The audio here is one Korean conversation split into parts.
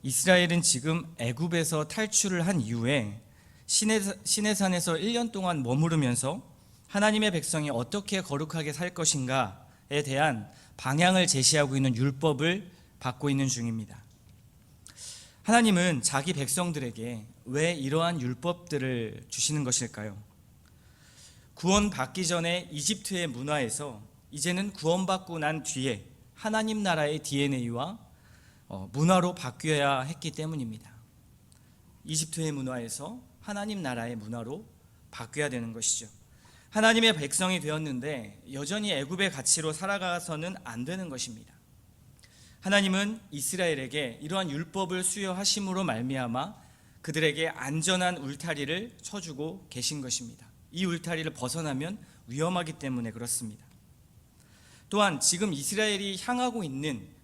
이스라엘은 지금 애굽에서 탈출을 한 이후에 시내산에서 1년 동안 머무르면서 하나님의 백성이 어떻게 거룩하게 살 것인가에 대한 방향을 제시하고 있는 율법을 받고 있는 중입니다. 하나님은 자기 백성들에게 왜 이러한 율법들을 주시는 것일까요? 구원받기 전에 이집트의 문화에서 이제는 구원받고 난 뒤에 하나님 나라의 DNA와 문화로 바뀌어야 했기 때문입니다. 이집트의 문화에서 하나님 나라의 문화로 바뀌어야 되는 것이죠. 하나님의 백성이 되었는데 여전히 애굽의 가치로 살아가서는 안 되는 것입니다. 하나님은 이스라엘에게 이러한 율법을 수여하심으로 말미암아 그들에게 안전한 울타리를 쳐주고 계신 것입니다. 이 울타리를 벗어나면 위험하기 때문에 그렇습니다. 또한 지금 이스라엘이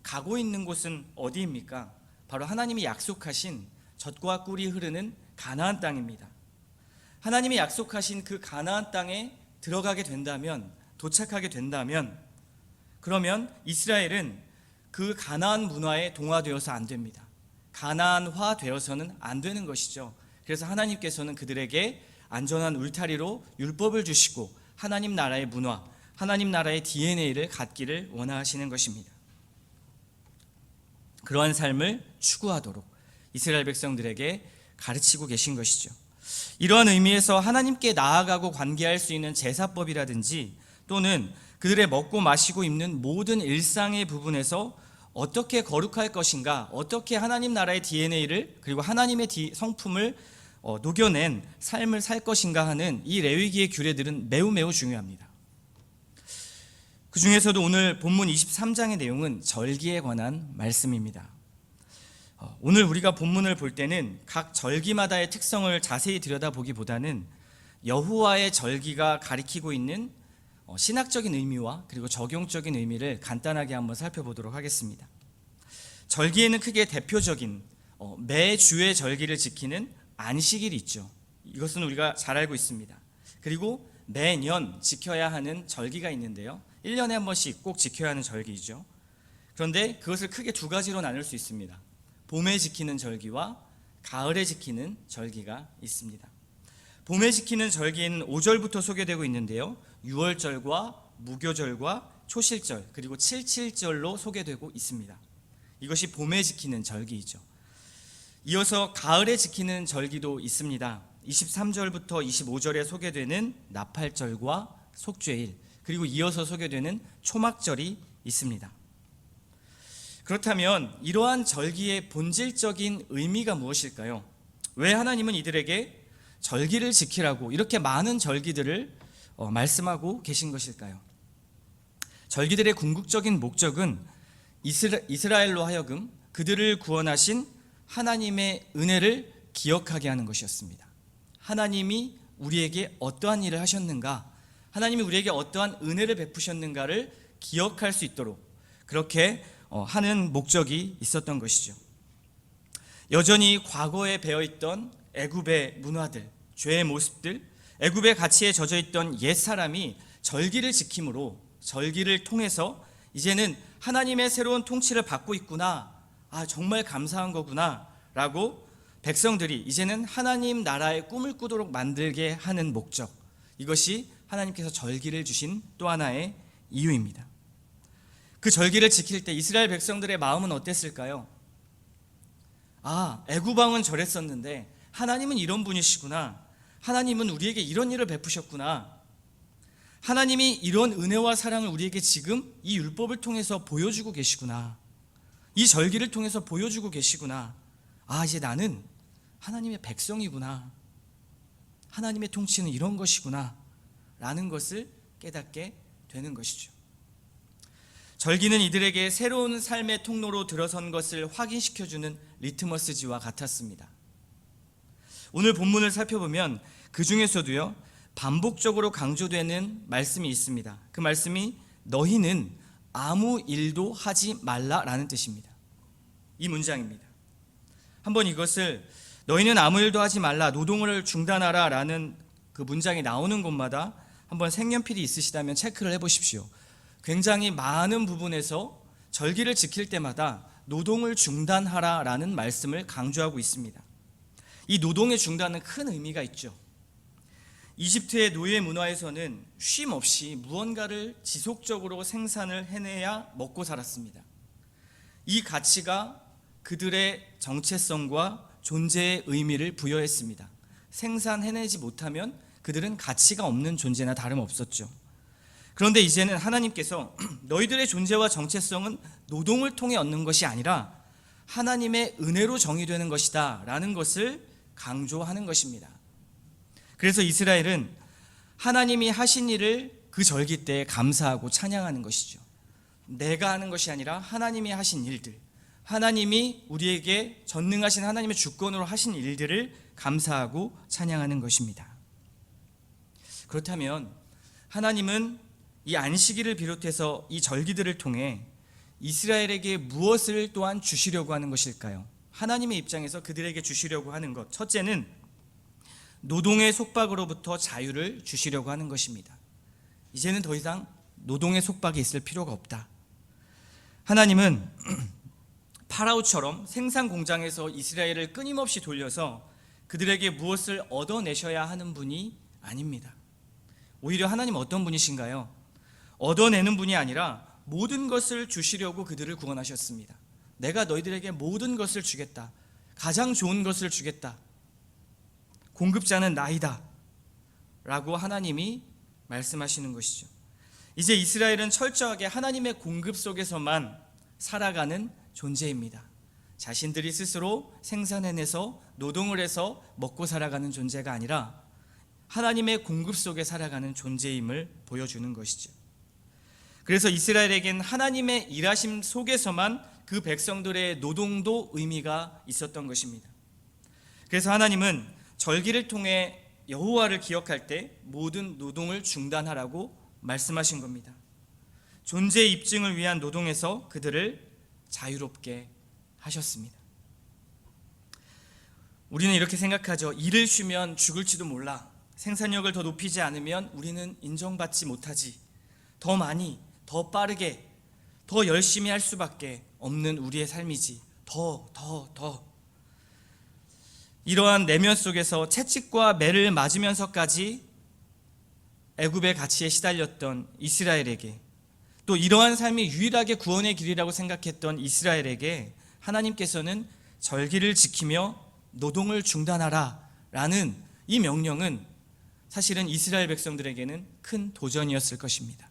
가고 있는 곳은 어디입니까? 바로 하나님이 약속하신 젖과 꿀이 흐르는 가나안 땅입니다. 하나님이 약속하신 그 가나안 땅에 들어가게 된다면, 도착하게 된다면, 그러면 이스라엘은 그 가나안 문화에 동화되어서 안 됩니다. 가나안화 되어서는 안 되는 것이죠. 그래서 하나님께서는 그들에게 안전한 울타리로 율법을 주시고 하나님 나라의 문화, 하나님 나라의 DNA를 갖기를 원하시는 것입니다. 그러한 삶을 추구하도록 이스라엘 백성들에게 가르치고 계신 것이죠. 이러한 의미에서 하나님께 나아가고 관계할 수 있는 제사법이라든지 또는 그들의 먹고 마시고 입는 모든 일상의 부분에서 어떻게 거룩할 것인가, 어떻게 하나님 나라의 DNA를 그리고 하나님의 성품을 녹여낸 삶을 살 것인가 하는 이 레위기의 규례들은 매우 중요합니다. 그 중에서도 오늘 본문 23장의 내용은 절기에 관한 말씀입니다. 오늘 우리가 본문을 볼 때는 각 절기마다의 특성을 자세히 들여다보기보다는 여호와의 절기가 가리키고 있는 신학적인 의미와 그리고 적용적인 의미를 간단하게 한번 살펴보도록 하겠습니다. 절기에는 크게 대표적인 매주의 절기를 지키는 안식일이 있죠. 이것은 우리가 잘 알고 있습니다. 그리고 매년 지켜야 하는 절기가 있는데요, 1년에 한 번씩 꼭 지켜야 하는 절기이죠. 그런데 그것을 크게 두 가지로 나눌 수 있습니다. 봄에 지키는 절기와 가을에 지키는 절기가 있습니다. 봄에 지키는 절기에는 5절부터 소개되고 있는데요, 유월절과 무교절과 초실절 그리고 칠칠절로 소개되고 있습니다. 이것이 봄에 지키는 절기이죠. 이어서 가을에 지키는 절기도 있습니다. 23절부터 25절에 소개되는 나팔절과 속죄일 그리고 이어서 소개되는 초막절이 있습니다. 그렇다면 이러한 절기의 본질적인 의미가 무엇일까요? 왜 하나님은 이들에게 절기를 지키라고 이렇게 많은 절기들을 말씀하고 계신 것일까요? 절기들의 궁극적인 목적은 이스라엘로 하여금 그들을 구원하신 하나님의 은혜를 기억하게 하는 것이었습니다. 하나님이 우리에게 어떠한 일을 하셨는가, 하나님이 우리에게 어떠한 은혜를 베푸셨는가를 기억할 수 있도록 그렇게 하는 목적이 있었던 것이죠. 여전히 과거에 배어있던 애굽의 문화들, 죄의 모습들, 애굽의 가치에 젖어있던 옛사람이 절기를 지킴으로 절기를 통해서 이제는 하나님의 새로운 통치를 받고 있구나, 정말 감사한 거구나 라고 백성들이 이제는 하나님 나라의 꿈을 꾸도록 만들게 하는 목적, 이것이 하나님께서 절기를 주신 또 하나의 이유입니다. 그 절기를 지킬 때 이스라엘 백성들의 마음은 어땠을까요? 애굽 왕은 저랬었는데 하나님은 이런 분이시구나, 하나님은 우리에게 이런 일을 베푸셨구나, 하나님이 이런 은혜와 사랑을 우리에게 지금 이 율법을 통해서 보여주고 계시구나, 이 절기를 통해서 보여주고 계시구나, 이제 나는 하나님의 백성이구나, 하나님의 통치는 이런 것이구나 라는 것을 깨닫게 되는 것이죠. 절기는 이들에게 새로운 삶의 통로로 들어선 것을 확인시켜주는 리트머스지와 같았습니다. 오늘 본문을 살펴보면 그 중에서도요, 반복적으로 강조되는 말씀이 있습니다. 그 말씀이 너희는 아무 일도 하지 말라라는 뜻입니다. 이 문장입니다. 한번 이것을 너희는 아무 일도 하지 말라, 노동을 중단하라 라는 그 문장이 나오는 곳마다 한번 색연필이 있으시다면 체크를 해보십시오. 굉장히 많은 부분에서 절기를 지킬 때마다 노동을 중단하라라는 말씀을 강조하고 있습니다. 이 노동의 중단은 큰 의미가 있죠. 이집트의 노예 문화에서는 쉼 없이 무언가를 지속적으로 생산을 해내야 먹고 살았습니다. 이 가치가 그들의 정체성과 존재의 의미를 부여했습니다. 생산해내지 못하면 그들은 가치가 없는 존재나 다름없었죠. 그런데 이제는 하나님께서 너희들의 존재와 정체성은 노동을 통해 얻는 것이 아니라 하나님의 은혜로 정의되는 것이다 라는 것을 강조하는 것입니다. 그래서 이스라엘은 하나님이 하신 일을 그 절기 때에 감사하고 찬양하는 것이죠. 내가 하는 것이 아니라 하나님이 하신 일들, 하나님이 우리에게 전능하신 하나님의 주권으로 하신 일들을 감사하고 찬양하는 것입니다. 그렇다면 하나님은 이 안식일을 비롯해서 이 절기들을 통해 이스라엘에게 무엇을 또한 주시려고 하는 것일까요? 하나님의 입장에서 그들에게 주시려고 하는 것, 첫째는 노동의 속박으로부터 자유를 주시려고 하는 것입니다. 이제는 더 이상 노동의 속박이 있을 필요가 없다. 하나님은 파라오처럼 생산 공장에서 이스라엘을 끊임없이 돌려서 그들에게 무엇을 얻어내셔야 하는 분이 아닙니다. 오히려 하나님 어떤 분이신가요? 얻어내는 분이 아니라 모든 것을 주시려고 그들을 구원하셨습니다. 내가 너희들에게 모든 것을 주겠다. 가장 좋은 것을 주겠다. 공급자는 나이다 라고 하나님이 말씀하시는 것이죠. 이제 이스라엘은 철저하게 하나님의 공급 속에서만 살아가는 존재입니다. 자신들이 스스로 생산해내서 노동을 해서 먹고 살아가는 존재가 아니라 하나님의 공급 속에 살아가는 존재임을 보여주는 것이죠. 그래서 이스라엘에겐 하나님의 일하심 속에서만 그 백성들의 노동도 의미가 있었던 것입니다. 그래서 하나님은 절기를 통해 여호와를 기억할 때 모든 노동을 중단하라고 말씀하신 겁니다. 존재 입증을 위한 노동에서 그들을 자유롭게 하셨습니다. 우리는 이렇게 생각하죠. 일을 쉬면 죽을지도 몰라. 생산력을 더 높이지 않으면 우리는 인정받지 못하지. 더 많이, 더 빠르게, 더 열심히 할 수밖에 없는 우리의 삶이지. 더. 이러한 내면 속에서 채찍과 매를 맞으면서까지 애굽의 가치에 시달렸던 이스라엘에게, 또 이러한 삶이 유일하게 구원의 길이라고 생각했던 이스라엘에게 하나님께서는 절기를 지키며 노동을 중단하라 라는 이 명령은 사실은 이스라엘 백성들에게는 큰 도전이었을 것입니다.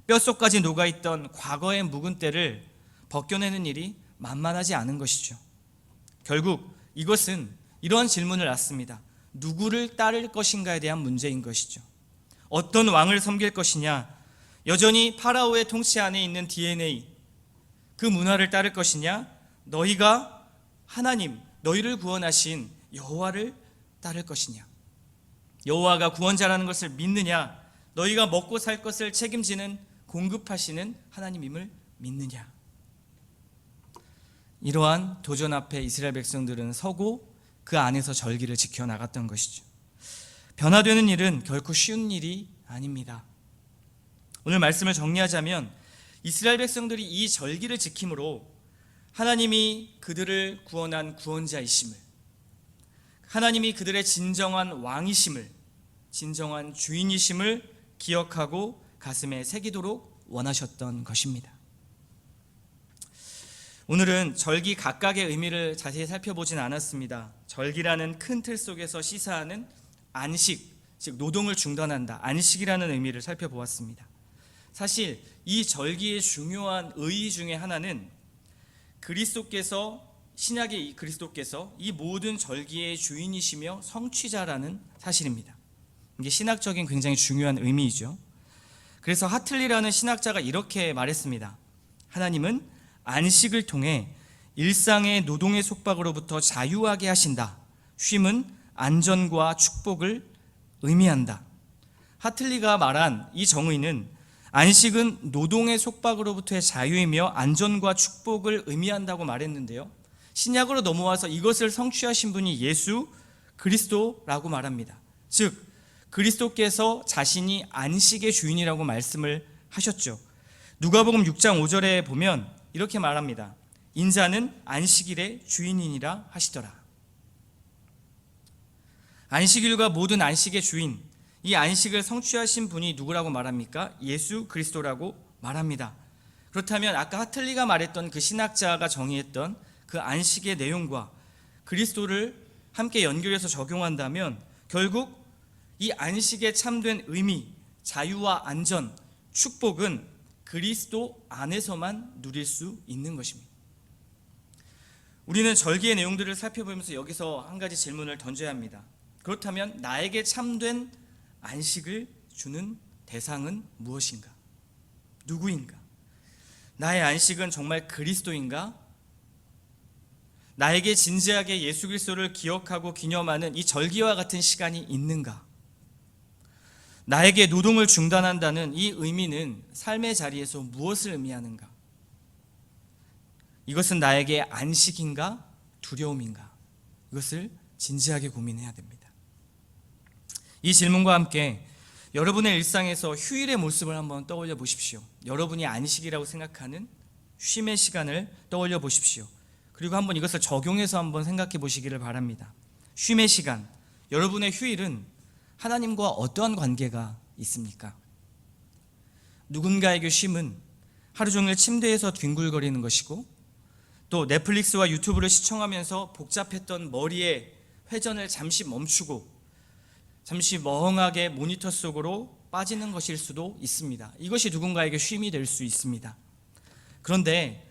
뼛속까지 녹아있던 과거의 묵은 때를 벗겨내는 일이 만만하지 않은 것이죠. 결국 이것은 이러한 질문을 낳습니다. 누구를 따를 것인가에 대한 문제인 것이죠. 어떤 왕을 섬길 것이냐, 여전히 파라오의 통치 안에 있는 DNA, 그 문화를 따를 것이냐, 너희가 하나님, 너희를 구원하신 여호와를 따를 것이냐, 여호와가 구원자라는 것을 믿느냐, 너희가 먹고 살 것을 책임지는 공급하시는 하나님임을 믿느냐. 이러한 도전 앞에 이스라엘 백성들은 서고 그 안에서 절기를 지켜나갔던 것이죠. 변화되는 일은 결코 쉬운 일이 아닙니다. 오늘 말씀을 정리하자면 이스라엘 백성들이 이 절기를 지킴으로 하나님이 그들을 구원한 구원자이심을, 하나님이 그들의 진정한 왕이심을, 진정한 주인이심을 기억하고 가슴에 새기도록 원하셨던 것입니다. 오늘은 절기 각각의 의미를 자세히 살펴보진 않았습니다. 절기라는 큰 틀 속에서 시사하는 안식, 즉 노동을 중단한다, 안식이라는 의미를 살펴보았습니다. 사실 이 절기의 중요한 의의 중에 하나는 신약의 그리스도께서 이 모든 절기의 주인이시며 성취자라는 사실입니다. 이게 신학적인 굉장히 중요한 의미이죠. 그래서 하틀리라는 신학자가 이렇게 말했습니다. 하나님은 안식을 통해 일상의 노동의 속박으로부터 자유하게 하신다. 쉼은 안전과 축복을 의미한다. 하틀리가 말한 이 정의는 안식은 노동의 속박으로부터의 자유이며 안전과 축복을 의미한다고 말했는데요, 신약으로 넘어와서 이것을 성취하신 분이 예수 그리스도라고 말합니다. 즉 그리스도께서 자신이 안식의 주인이라고 말씀을 하셨죠. 누가복음 6장 5절에 보면 이렇게 말합니다. 인자는 안식일의 주인이니라 하시더라. 안식일과 모든 안식의 주인, 이 안식을 성취하신 분이 누구라고 말합니까? 예수 그리스도라고 말합니다. 그렇다면 아까 하틀리가 말했던 그 신학자가 정의했던 그 안식의 내용과 그리스도를 함께 연결해서 적용한다면 결국 이 안식의 참된 의미, 자유와 안전, 축복은 그리스도 안에서만 누릴 수 있는 것입니다. 우리는 절기의 내용들을 살펴보면서 여기서 한 가지 질문을 던져야 합니다. 그렇다면 나에게 참된 안식을 주는 대상은 무엇인가? 누구인가? 나의 안식은 정말 그리스도인가? 나에게 진지하게 예수 그리스도를 기억하고 기념하는 이 절기와 같은 시간이 있는가? 나에게 노동을 중단한다는 이 의미는 삶의 자리에서 무엇을 의미하는가? 이것은 나에게 안식인가? 두려움인가? 이것을 진지하게 고민해야 됩니다. 이 질문과 함께 여러분의 일상에서 휴일의 모습을 한번 떠올려 보십시오. 여러분이 안식이라고 생각하는 쉼의 시간을 떠올려 보십시오. 그리고 한번 이것을 적용해서 한번 생각해 보시기를 바랍니다. 쉼의 시간, 여러분의 휴일은 하나님과 어떠한 관계가 있습니까? 누군가에게 쉼은 하루 종일 침대에서 뒹굴거리는 것이고, 또 넷플릭스와 유튜브를 시청하면서 복잡했던 머리의 회전을 잠시 멈추고 잠시 멍하게 모니터 속으로 빠지는 것일 수도 있습니다. 이것이 누군가에게 쉼이 될 수 있습니다. 그런데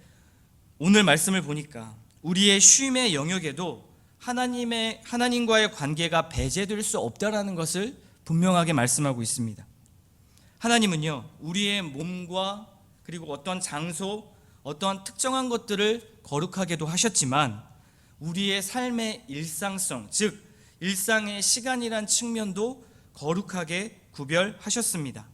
오늘 말씀을 보니까 우리의 쉼의 영역에도 하나님과의 관계가 배제될 수 없다라는 것을 분명하게 말씀하고 있습니다. 하나님은요, 우리의 몸과 그리고 어떤 장소, 어떠한 특정한 것들을 거룩하게도 하셨지만 우리의 삶의 일상성, 즉 일상의 시간이란 측면도 거룩하게 구별하셨습니다.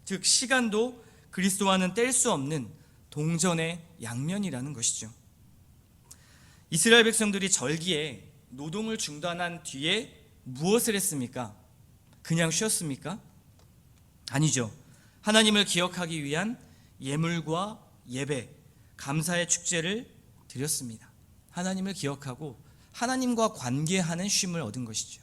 즉 시간도 그리스도와는 뗄 수 없는 동전의 양면이라는 것이죠. 이스라엘 백성들이 절기에 노동을 중단한 뒤에 무엇을 했습니까? 그냥 쉬었습니까? 아니죠. 하나님을 기억하기 위한 예물과 예배, 감사의 축제를 드렸습니다. 하나님을 기억하고 하나님과 관계하는 쉼을 얻은 것이죠.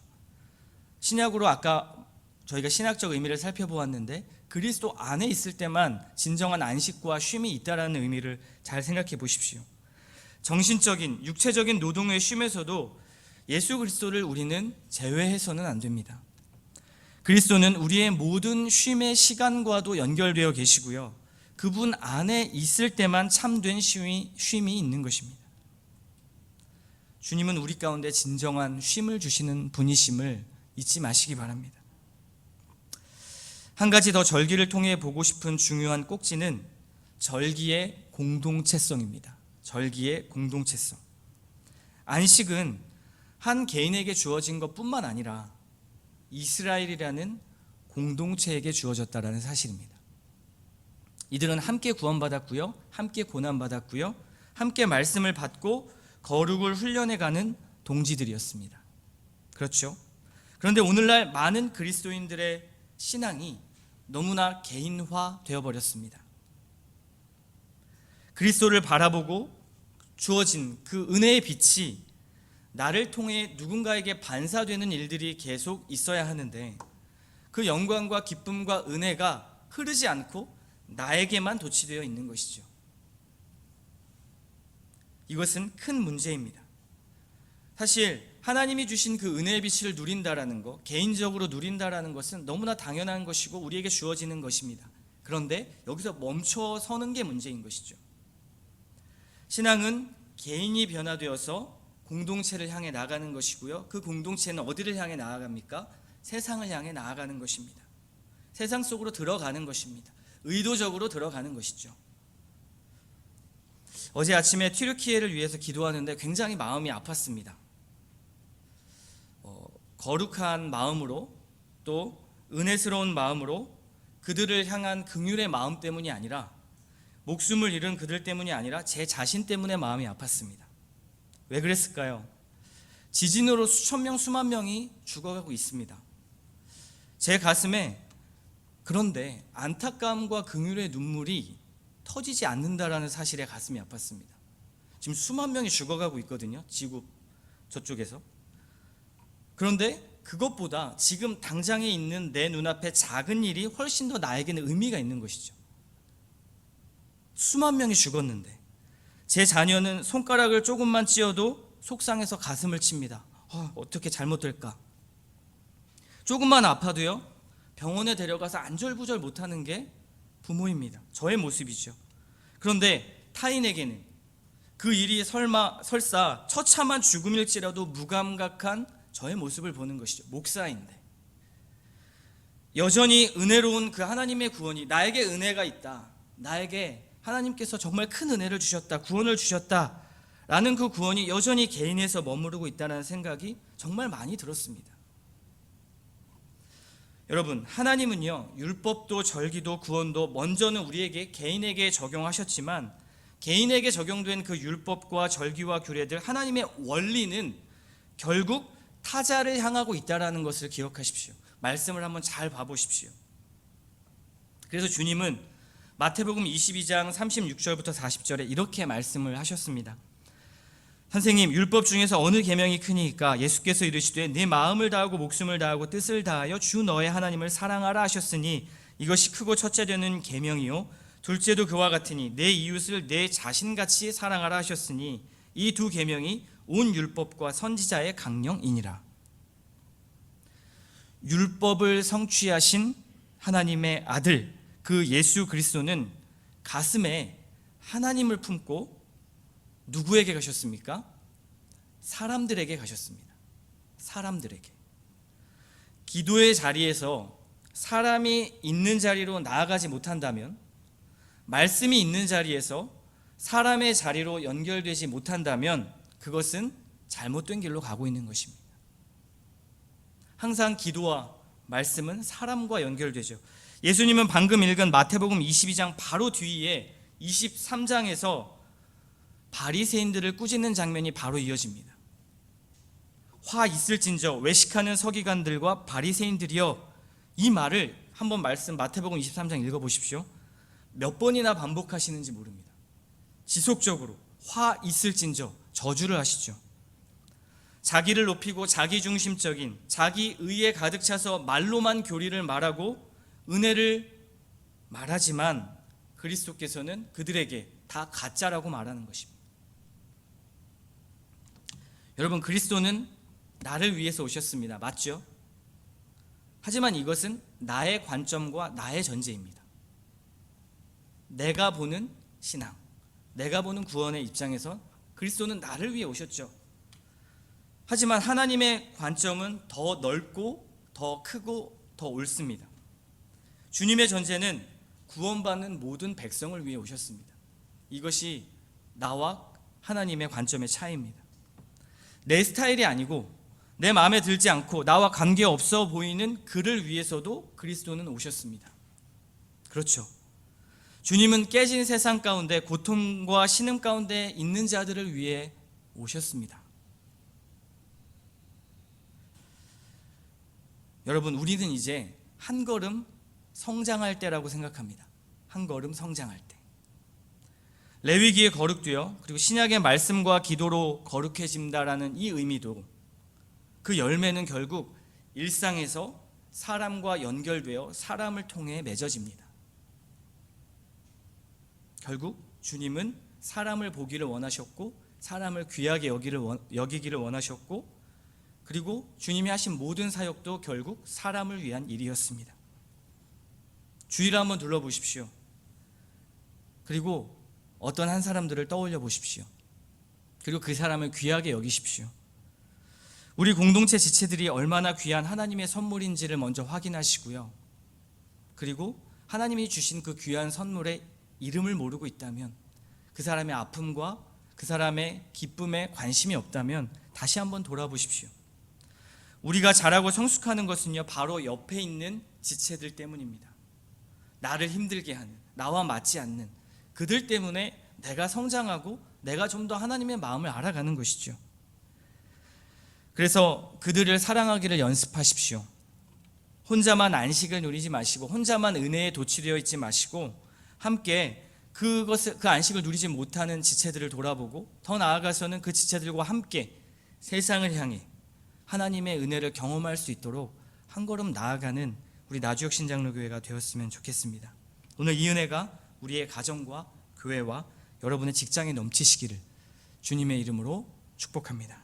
신약으로 아까 저희가 신학적 의미를 살펴보았는데 그리스도 안에 있을 때만 진정한 안식과 쉼이 있다는 의미를 잘 생각해 보십시오. 정신적인, 육체적인 노동의 쉼에서도 예수 그리스도를 우리는 제외해서는 안 됩니다. 그리스도는 우리의 모든 쉼의 시간과도 연결되어 계시고요, 그분 안에 있을 때만 참된 쉼이 있는 것입니다. 주님은 우리 가운데 진정한 쉼을 주시는 분이심을 잊지 마시기 바랍니다. 한 가지 더 절기를 통해 보고 싶은 중요한 꼭지는 절기의 공동체성입니다. 절기의 공동체성. 안식은 한 개인에게 주어진 것뿐만 아니라 이스라엘이라는 공동체에게 주어졌다는 사실입니다. 이들은 함께 구원받았고요, 함께 고난받았고요, 함께 말씀을 받고 거룩을 훈련해가는 동지들이었습니다. 그렇죠? 그런데 오늘날 많은 그리스도인들의 신앙이 너무나 개인화 되어버렸습니다. 그리스도를 바라보고 주어진 그 은혜의 빛이 나를 통해 누군가에게 반사되는 일들이 계속 있어야 하는데 그 영광과 기쁨과 은혜가 흐르지 않고 나에게만 도취되어 있는 것이죠. 이것은 큰 문제입니다. 사실 하나님이 주신 그 은혜의 빛을 누린다라는 것, 개인적으로 누린다라는 것은 너무나 당연한 것이고 우리에게 주어지는 것입니다. 그런데 여기서 멈춰서는 게 문제인 것이죠. 신앙은 개인이 변화되어서 공동체를 향해 나아가는 것이고요, 그 공동체는 어디를 향해 나아갑니까? 세상을 향해 나아가는 것입니다. 세상 속으로 들어가는 것입니다. 의도적으로 들어가는 것이죠. 어제 아침에 튀르키예를 위해서 기도하는데 굉장히 마음이 아팠습니다. 거룩한 마음으로, 또 은혜스러운 마음으로 그들을 향한 긍휼의 마음 때문이 아니라, 목숨을 잃은 그들 때문이 아니라 제 자신 때문에 마음이 아팠습니다. 왜 그랬을까요? 지진으로 수천 명, 수만 명이 죽어가고 있습니다. 제 가슴에 그런데 안타까움과 긍휼의 눈물이 터지지 않는다라는 사실에 가슴이 아팠습니다. 지금 수만 명이 죽어가고 있거든요. 지구 저쪽에서. 그런데 그것보다 지금 당장에 있는 내 눈앞에 작은 일이 훨씬 더 나에게는 의미가 있는 것이죠. 수만 명이 죽었는데 제 자녀는 손가락을 조금만 찧어도 속상해서 가슴을 칩니다. 어떻게 잘못될까? 조금만 아파도요, 병원에 데려가서 안절부절 못하는 게 부모입니다. 저의 모습이죠. 그런데 타인에게는 그 일이 설사 처참한 죽음일지라도 무감각한 저의 모습을 보는 것이죠. 목사인데 여전히 은혜로운 그 하나님의 구원이, 나에게 은혜가 있다, 나에게 하나님께서 정말 큰 은혜를 주셨다, 구원을 주셨다 라는 그 구원이 여전히 개인에서 머무르고 있다는 생각이 정말 많이 들었습니다. 여러분, 하나님은요, 율법도 절기도 구원도 먼저는 우리에게 개인에게 적용하셨지만 개인에게 적용된 그 율법과 절기와 규례들, 하나님의 원리는 결국 타자를 향하고 있다는 것을 기억하십시오. 말씀을 한번 잘 봐보십시오. 그래서 주님은 마태복음 22장 36절부터 40절에 이렇게 말씀을 하셨습니다. 선생님, 율법 중에서 어느 계명이 크니까? 예수께서 이르시되 네 마음을 다하고 목숨을 다하고 뜻을 다하여 주 너의 하나님을 사랑하라 하셨으니 이것이 크고 첫째 되는 계명이요 둘째도 그와 같으니 내 이웃을 내 자신같이 사랑하라 하셨으니 이 두 계명이 온 율법과 선지자의 강령이니라. 율법을 성취하신 하나님의 아들 그 예수 그리스도는 가슴에 하나님을 품고 누구에게 가셨습니까? 사람들에게 가셨습니다. 사람들에게. 기도의 자리에서 사람이 있는 자리로 나아가지 못한다면, 말씀이 있는 자리에서 사람의 자리로 연결되지 못한다면 그것은 잘못된 길로 가고 있는 것입니다. 항상 기도와 말씀은 사람과 연결되죠. 예수님은 방금 읽은 마태복음 22장 바로 뒤에 23장에서 바리새인들을 꾸짖는 장면이 바로 이어집니다. 화 있을진저 외식하는 서기관들과 바리새인들이여, 이 말을 한번 마태복음 23장 읽어보십시오. 몇 번이나 반복하시는지 모릅니다. 지속적으로 화 있을진저 저주를 하시죠. 자기를 높이고 자기중심적인 자기 의에 가득 차서 말로만 교리를 말하고 은혜를 말하지만 그리스도께서는 그들에게 다 가짜라고 말하는 것입니다. 여러분, 그리스도는 나를 위해서 오셨습니다. 맞죠? 하지만 이것은 나의 관점과 나의 전제입니다. 내가 보는 신앙, 내가 보는 구원의 입장에서 그리스도는 나를 위해 오셨죠. 하지만 하나님의 관점은 더 넓고 더 크고 더 옳습니다. 주님의 전제는 구원받는 모든 백성을 위해 오셨습니다. 이것이 나와 하나님의 관점의 차이입니다. 내 스타일이 아니고 내 마음에 들지 않고 나와 관계없어 보이는 그를 위해서도 그리스도는 오셨습니다. 그렇죠. 주님은 깨진 세상 가운데 고통과 신음 가운데 있는 자들을 위해 오셨습니다. 여러분, 우리는 이제 한 걸음 성장할 때라고 생각합니다. 한 걸음 성장할 때. 레위기의 거룩도요, 그리고 신약의 말씀과 기도로 거룩해진다라는 이 의미도, 그 열매는 결국 일상에서 사람과 연결되어 사람을 통해 맺어집니다. 결국 주님은 사람을 보기를 원하셨고 사람을 귀하게 여기기를 원하셨고, 그리고 주님이 하신 모든 사역도 결국 사람을 위한 일이었습니다. 주위를 한번 둘러보십시오. 그리고 어떤 한 사람들을 떠올려 보십시오. 그리고 그 사람을 귀하게 여기십시오. 우리 공동체 지체들이 얼마나 귀한 하나님의 선물인지를 먼저 확인하시고요. 그리고 하나님이 주신 그 귀한 선물의 이름을 모르고 있다면, 그 사람의 아픔과 그 사람의 기쁨에 관심이 없다면 다시 한번 돌아보십시오. 우리가 잘하고 성숙하는 것은요, 바로 옆에 있는 지체들 때문입니다. 나를 힘들게 하는, 나와 맞지 않는 그들 때문에 내가 성장하고 내가 좀 더 하나님의 마음을 알아가는 것이죠. 그래서 그들을 사랑하기를 연습하십시오. 혼자만 안식을 누리지 마시고 혼자만 은혜에 도취되어 있지 마시고 함께 그 안식을 누리지 못하는 지체들을 돌아보고 더 나아가서는 그 지체들과 함께 세상을 향해 하나님의 은혜를 경험할 수 있도록 한 걸음 나아가는 우리 나주역 신장로교회가 되었으면 좋겠습니다. 오늘 이 은혜가 우리의 가정과 교회와 여러분의 직장에 넘치시기를 주님의 이름으로 축복합니다.